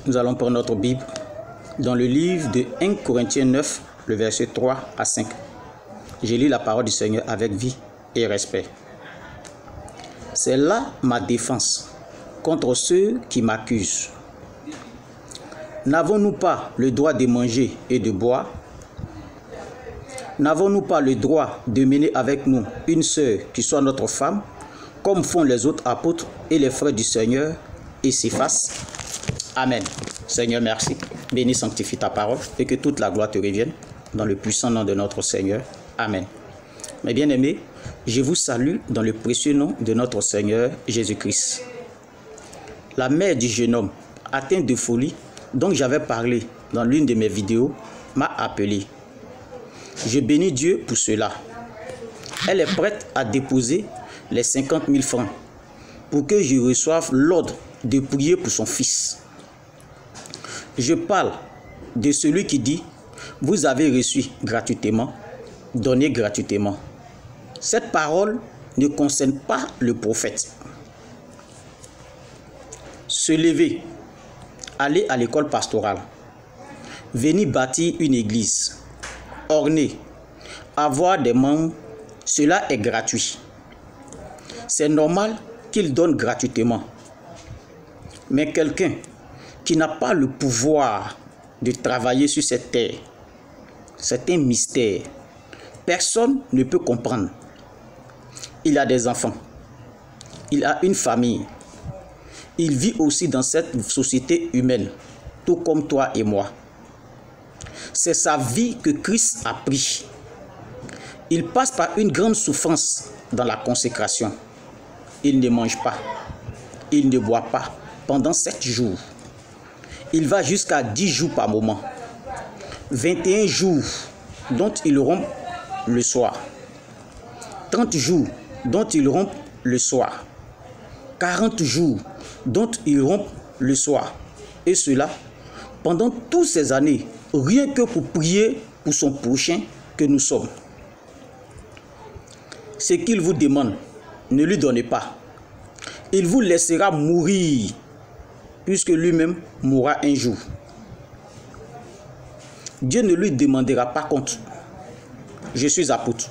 Nous allons prendre notre Bible dans le livre de 1 Corinthiens 9, le verset 3 à 5. Je lis la parole du Seigneur avec vie et respect. C'est là ma défense contre ceux qui m'accusent. N'avons-nous pas le droit de manger et de boire? N'avons-nous pas le droit de mener avec nous une sœur qui soit notre femme, comme font les autres apôtres et les frères du Seigneur et Céphas? Amen. Seigneur, merci. Bénis, sanctifie ta parole et que toute la gloire te revienne dans le puissant nom de notre Seigneur. Amen. Mes bien-aimés, je vous salue dans le précieux nom de notre Seigneur Jésus-Christ. La mère du jeune homme atteint de folie dont j'avais parlé dans l'une de mes vidéos m'a appelé. Je bénis Dieu pour cela. Elle est prête à déposer les 50 000 francs pour que je reçoive l'ordre de prier pour son fils. Je parle de celui qui dit « Vous avez reçu gratuitement, donnez gratuitement ». Cette parole ne concerne pas le prophète. Se lever, aller à l'école pastorale, venir bâtir une église, orner, avoir des membres, cela est gratuit. C'est normal qu'il donne gratuitement. Mais quelqu'un qui n'a pas le pouvoir de travailler sur cette terre, c'est un mystère. Personne ne peut comprendre. Il a des enfants. Il a une famille. Il vit aussi dans cette société humaine, tout comme toi et moi. C'est sa vie que Christ a pris. Il passe par une grande souffrance dans la consécration. Il ne mange pas. Il ne boit pas pendant 7 jours. Il va jusqu'à 10 jours par moment. 21 jours dont il rompt le soir. 30 jours dont il rompt le soir. 40 jours dont il rompt le soir. Et cela pendant toutes ces années, rien que pour prier pour son prochain que nous sommes. Ce qu'il vous demande, ne lui donnez pas. Il vous laissera mourir, puisque lui-même mourra un jour. Dieu ne lui demandera pas compte. Je suis apôtre.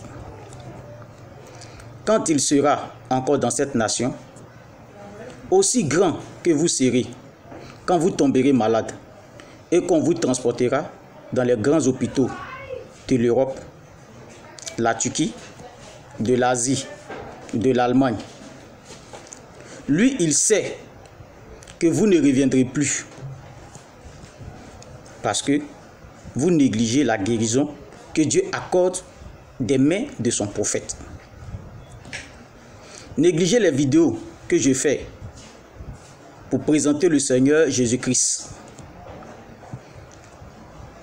Quand il sera encore dans cette nation, aussi grand que vous serez, quand vous tomberez malade, et qu'on vous transportera dans les grands hôpitaux de l'Europe, la Turquie, de l'Asie, de l'Allemagne. Lui, il sait que vous ne reviendrez plus parce que vous négligez la guérison que Dieu accorde des mains de son prophète. Négligez les vidéos que je fais pour présenter le Seigneur Jésus-Christ.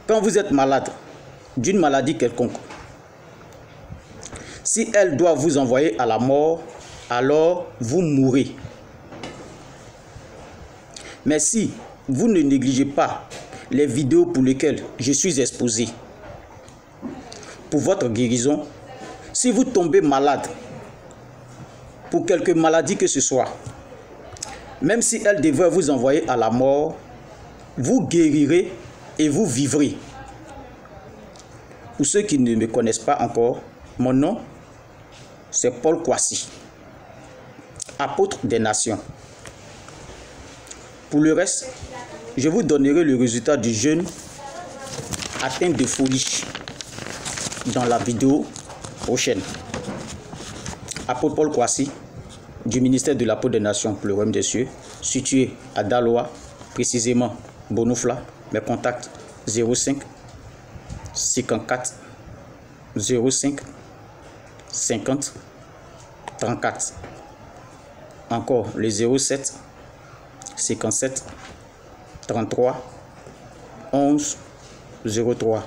Quand vous êtes malade d'une maladie quelconque, si elle doit vous envoyer à la mort, alors vous mourrez. Mais si vous ne négligez pas les vidéos pour lesquelles je suis exposé, pour votre guérison, si vous tombez malade pour quelque maladie que ce soit, même si elle devrait vous envoyer à la mort, vous guérirez et vous vivrez. Pour ceux qui ne me connaissent pas encore, mon nom, c'est Paul Kwasi, apôtre des nations. Pour le reste, je vous donnerai le résultat du jeûne atteint de folie dans la vidéo prochaine. Apôtre Paul Kwasi, du ministère de l'apôtre des nations pour le royaume des cieux, situé à Daloa, précisément Bonofla. Mes contacts 05 54 05 50 34. Encore le 07 57 33 11 03.